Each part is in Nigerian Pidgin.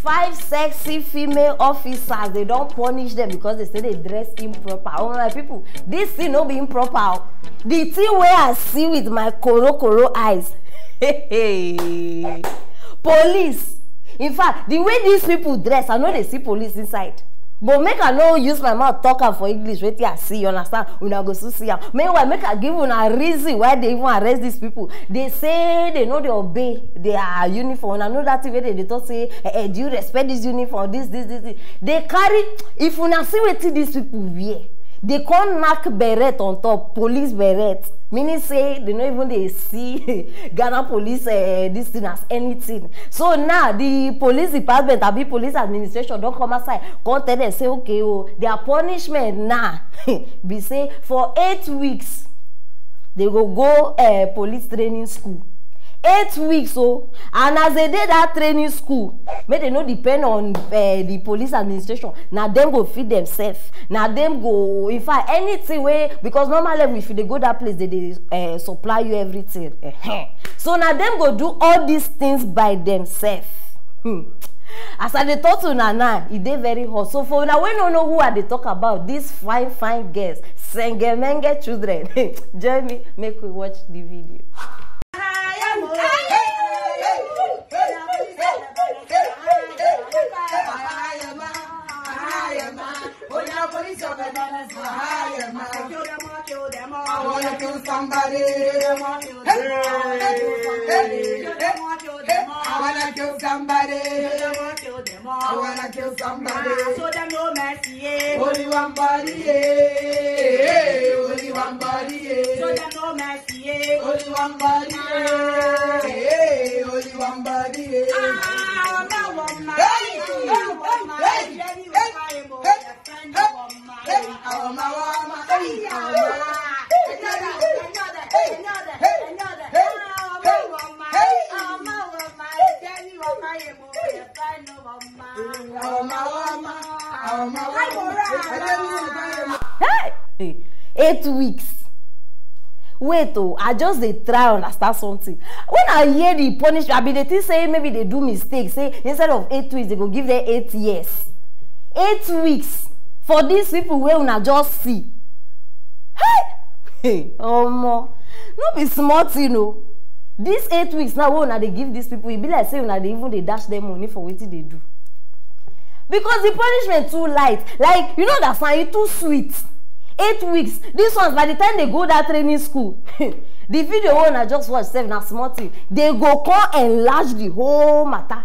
5 sexy female officers, they don't punish them because they say they dress improper. Oh my people, this thing no be improper. The thing where I see with my koro eyes. Police. In fact, the way these people dress, I know they see police inside. But make I no use my mouth talking for English. Wait till I see, you understand? Una go to see. Meanwhile, make I give una reason why they even arrest these people. They say they know they obey their uniform. I know that way they talk say, do you respect this uniform? This. They carry. If una see what these people wear, they can't knock beret on top, police beret. Meaning say they don't even they see Ghana police this thing as anything. So now the police department, the police administration don't come outside, come tell them say okay, oh, their punishment now be say for 8 weeks they go police training school. 8 weeks, oh, and as they did that training school, may they not depend on the police administration. Now them go feed themselves. Now them go, in fact, anything way, because normally if they go that place, they supply you everything. So now them go do all these things by themselves. As I talk to Nana, it dey very hot. So for now, we don't know who are they talk about. These fine girls, Sengemenge children. Join me, make we watch the video. I wanna kill somebody. I wanna kill somebody. I wanna kill somebody. So them no mercy. Only one body. Only one body. So them no mercy. Only one body. Only one body. Hey, 8 weeks. Wait, oh, I just they try to understand something. When I hear the punishment, I mean they say maybe they do mistakes. Say instead of 8 weeks, they go give them 8 years. 8 weeks for these people where una just see. Hey, no be smart, you know. These 8 weeks now, when they give these people, it be like say una they even they dash them money for what they do. Because the punishment too light. Like, you know that fine, it too sweet. 8 weeks. This ones, by the time they go that training school, the video one I just watched, seven and small thing, they go come enlarge the whole matter.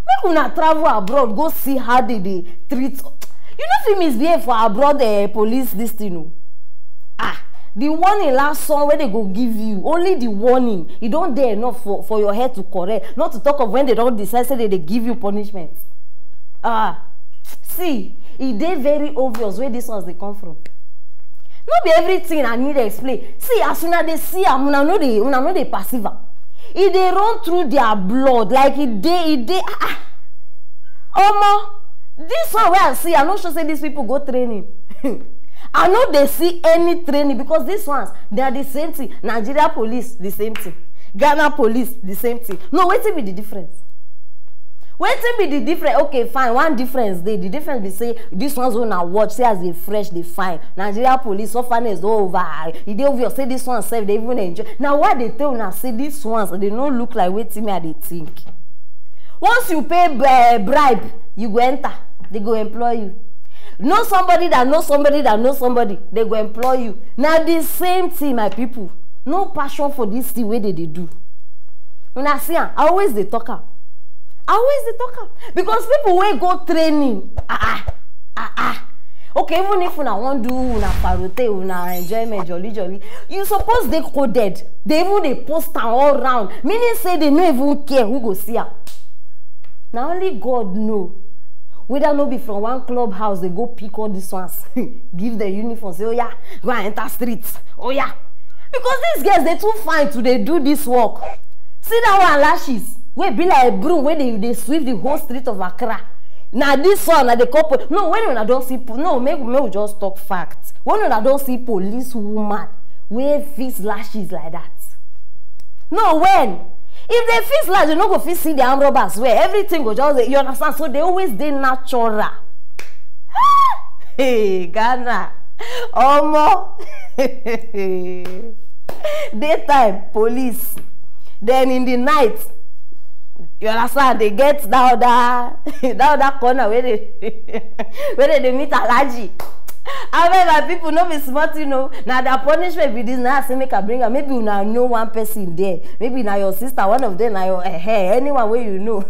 Make una travel abroad, go see how they treat. You know, if misbehave for abroad, police this thing. No. The warning last song where they go give you, only the warning. You don't dare enough for your head to correct. Not to talk of when they don't decide say they give you punishment. See, it dey very obvious where these ones they come from. Not be everything I need to explain. See, as soon as they see am, una know they passive. It they run through their blood like it dey. This one where I see, I not sure say these people go training. I know they see any training because these ones they are the same thing. Nigeria police the same thing. Ghana police the same thing. No, what be the difference? What be the difference? Okay, fine. One difference the difference be say this one's on a watch, say as they fresh, they fine. Nigeria police so far is over. It dey obvious say this one self they even enjoy. Now why they tell now say these ones they don't look like what me they think. Once you pay bribe, you go enter. They go employ you. Know somebody that knows somebody that knows somebody, they go employ you. Now the same thing, my people. No passion for this thing way they do. When I see, I always they talk up. Because people will go training. Okay, even if una want do una parote, una enjoyment, jolly, you suppose they coded. They even they post all around. Meaning say they don't even care who go see her. Now only God know. Whether no be from one clubhouse, they go pick all these ones, give the uniform, say, oh yeah, go and enter streets. Oh yeah. Because these guys, they too fine to they do this work. See that one lashes. We be like a broom where they sweep the whole street of Accra. Now this one, now the couple. No, when I don't see, no, maybe we just talk facts. When I don't see police woman, we fix lashes like that. No, when If they feel like they no go fit see the armed robbers where everything go just, you understand? So they always dey natural. Hey, Ghana. Omo. Daytime, police. Then in the night, you understand, they get that other corner where they meet Alaji. I mean, like, people no be smart, you know. Now their punishment be this. Now I say make a bring her. Maybe you know one person there. Maybe now your sister, one of them, now your anyone where you know.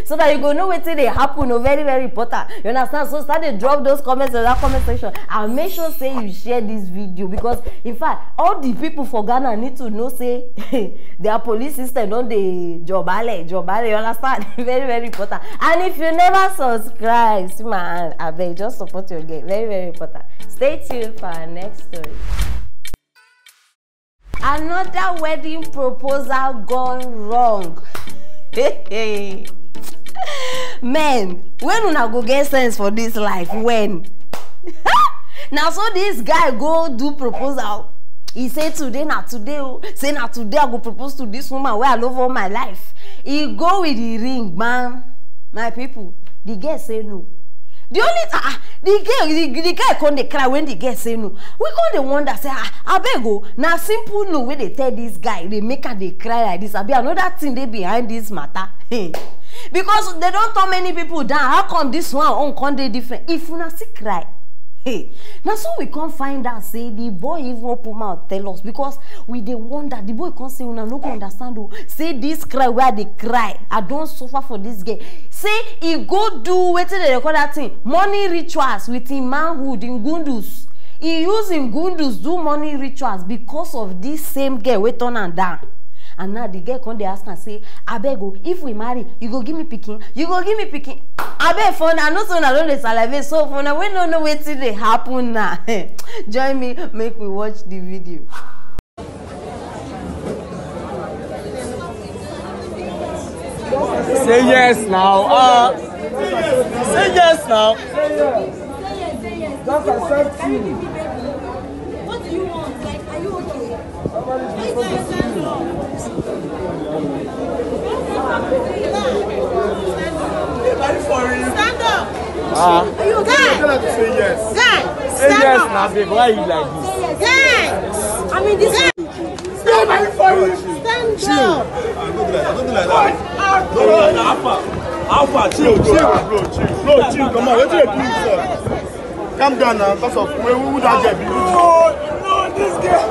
So that you go know wetin dey happen. No, very very important. You understand? So start to drop those comments in that comment section and make sure say you share this video, because in fact all the people for Ghana need to know say their police system don dey jobale. You understand? Very very important. And if you never subscribe, see my hand, abeg just support your girl. Very very important. Stay tuned for our next story. Another wedding proposal gone wrong. Hey. Men, when una go get sense for this life? When? Now so this guy go do proposal. He say today na today, say na today I go propose to this woman where I love all my life. He go with the ring, man. My people, the girl say no. The only the guy come dey cry when the girl say no. We come dey wonder say abeg o, na simple no wey dey tell this guy dey make her dey cry like this. Abi another thing dey behind this matter. Because they don't turn many people down. How come this one on come dey different? If una still cry, hey, now so we can't find out say the boy even open mouth tell us, because we dey wonder. The boy can't say una no go understand o. Say this cry where they cry, I don't suffer for this girl. Say he go do wetin they call that thing, money rituals with him manhood in Gundus. He use him Gundus do money rituals because of this same girl wey turn am down. And now the girl come dey ask and say, abeg o, if we marry, you go give me pikin, you go give me pikin. Abeg for una, no say una don dey salivate. So for una wey no know wetin dey happen now, join me make we watch the video. Say yes now. Say yes now. Say yes. Just accept you. What do you want? Like, are you okay? Somebody's supposed to see you. Stand up. Are you okay? You don't have to say yes. Guy, Say stand yes up. now, babe. Why are you like this? Guy, I mean this guy. Stay by for Stand up. Don't do like that. No, Alpha, chill, chill. Come on, what you doing, sir? Calm down now, because of who that get be. No, this girl.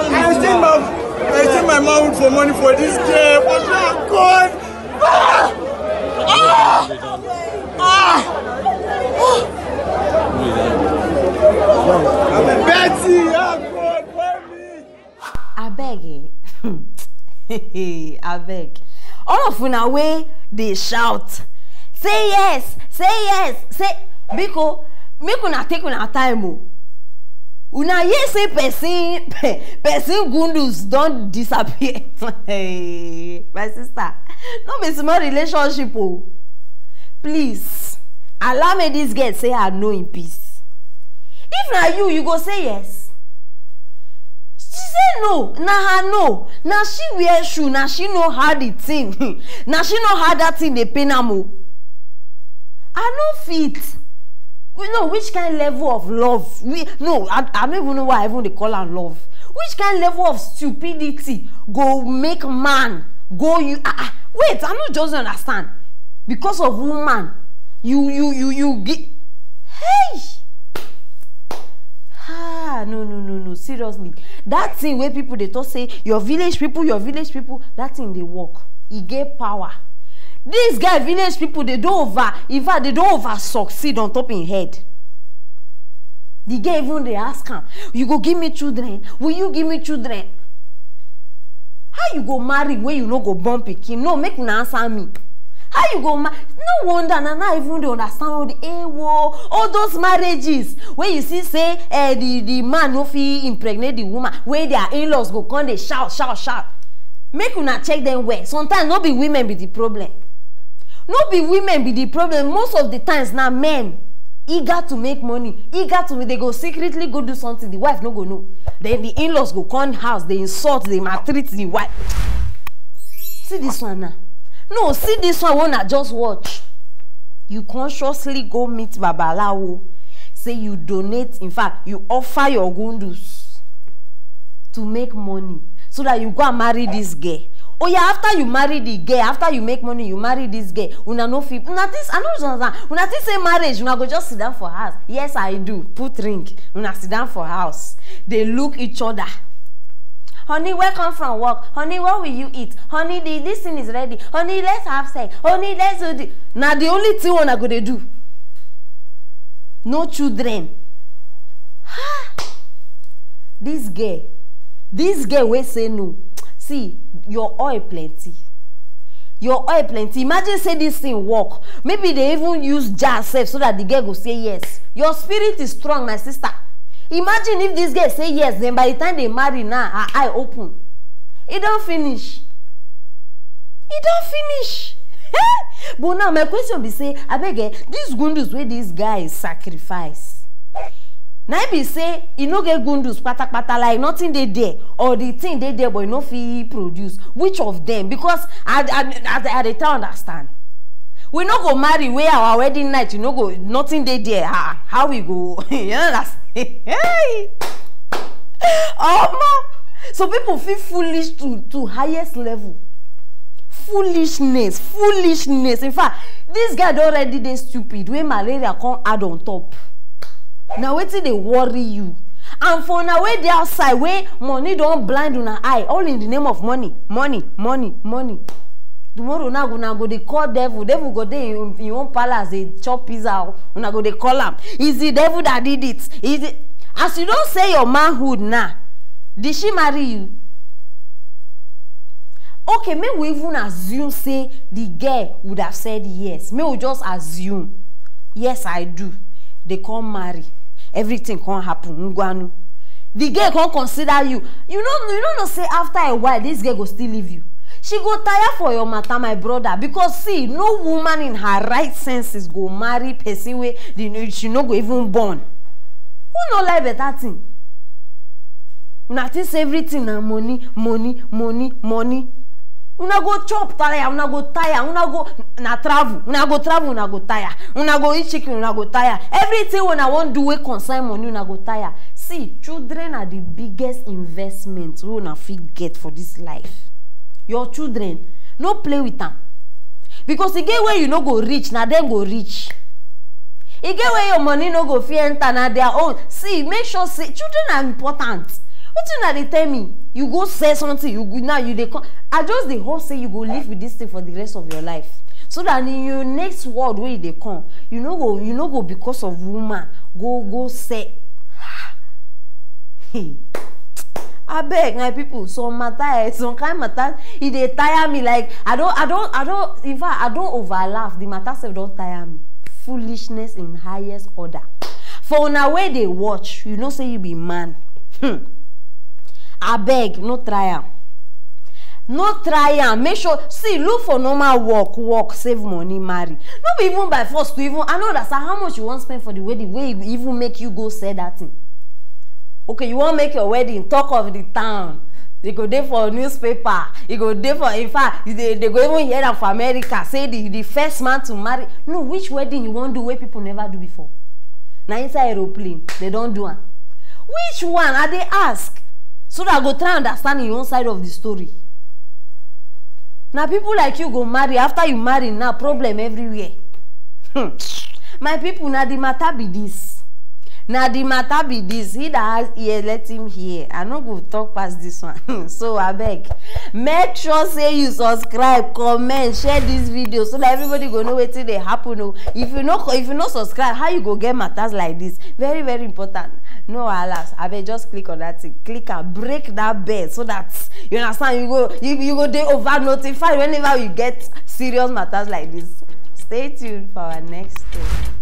I exchange my mouth for money for this girl. But now, God. Betty, God, help me. Abeg, abeg. All of una wey dey shout, say yes, say biko, make una take una time o. Una hear say person Gundus don disappear. My sister, no be small relationship o. Please allow me this girl say her no in peace. If na you go say yes. She say no, na her no. Na she wear shoe, na she know how the thing. Na she know how that thing dey pain am o. I no fit. We know which kind level of love. I don't even know why I even they call her love. Which kind level of stupidity go make man go you? Wait, I not just understand. Because of woman, you get. Hey. No, seriously. That thing where people they talk say your village people, that thing they work. E get power. This guy village people, they don't over, in fact they don't over succeed on top in head. The guy even they ask him, you go give me children? Will you give me children? How you go marry when you no go born pikin? No, make una answer me. How you go marry? No wonder Nana even they understand all those marriages where you see say the man no fit impregnate the woman, where their in-laws go come they shout. Make una check them well. Sometimes not be women be the problem. No be women be the problem. Most of the times now men eager to make money, they go secretly go do something. The wife no go know. Then the in-laws go come house, they insult, they maltreat the wife. See this one now. No, see this one when I just watch. You consciously go meet Babalawo. Say you donate, in fact, you offer your gundus to make money so that you go and marry this girl. Oh yeah, after you marry the girl, after you make money, you marry this girl. Una no fit. Una this, I know understand. Una this say marriage, una go just sit down for house. Yes, I do. Put ring. Una sit down for house. They look each other. Honey, where come from work? Honey, what will you eat? Honey, this thing is ready. Honey, let's have sex. Honey, let's do this. Now the only thing una go dey do. No children. This girl will say no. See, your oil plenty. Your oil plenty. Imagine say this thing work. Maybe they even use jar safe so that the girl will say yes. Your spirit is strong, my sister. Imagine if this girl say yes, then by the time they marry now, her eye open. It don't finish. It don't finish. But now my question be say, I beg this gundus where this guy is sacrifice. Now be say, you no get gundus pata like nothing they there, or the thing they there but you no fit produce. Which of them? Because I don't understand. We no go marry where our wedding night, you no go, nothing they there. How we go? You understand? Hey! Oh man! So people feel foolish to highest level. Foolishness. In fact, this guy already they stupid. When malaria come add on top. Now wait till they worry you. And for now where they outside, where money don't blind on our eye, all in the name of money. Tomorrow now gonna go they call devil go there in your own palace, they chop pizza, una go they call him. Is the devil that did it? Is it as you don't say your manhood now? Did she marry you? Okay, may we even assume say the girl would have said yes. May we just assume. Yes, I do. They can't marry. Everything can't happen. The girl can't consider you. You don't say after a while this girl will still leave you. She go tire for your matter, my brother. Because see, no woman in her right senses go marry person where she no go even born. Who no like better thing? Una think everything na money. Una go chop tire, una go tire, una go na travel, una go tire, una go eat chicken, una go tire. Everything when I want do we concern money, una go tire. See, children are the biggest investment we una fit get for this life. Your children, no play with them. Because the get where you no go rich, now them go rich. You get where your money no go fit enter, now their own. See, make sure say children are important. What you they tell me? You go say something, you go now you they come. I just the whole say you go live with this thing for the rest of your life. So that in your next world where they come, you no go because of woman. Go say I beg my people, some kind matter, if they tire me like I don't in fact I don't overlaugh. The matter self don't tire me. Foolishness in highest order. For now where they watch, you know say you be man. I beg, no try am. No try am. Make sure, see, look for normal work, save money, marry. Not even by force to even, I know that's how much you want to spend for the wedding, where it even make you go say that thing. Okay, you want to make your wedding, talk of the town. They go there for newspaper. You go there for, in fact, they go even hear that for America, say the first man to marry. No, which wedding you want to do where people never do before? Now inside aeroplane, they don't do one. Which one are they ask? So that I go try understand your own side of the story. Now people like you go marry, after you marry now problem everywhere. My people, now the matter be this. Now the matter be this. He that has ear, let him hear. I no go talk past this one. So I beg, make sure say you subscribe, comment, share this video so that everybody go know wetin dey happen. If you no subscribe, how you go get matters like this? Very, very important. No alas, I beg just click on that thing, click and break that bell so that you understand. You go dey over notified whenever you get serious matters like this. Stay tuned for our next step.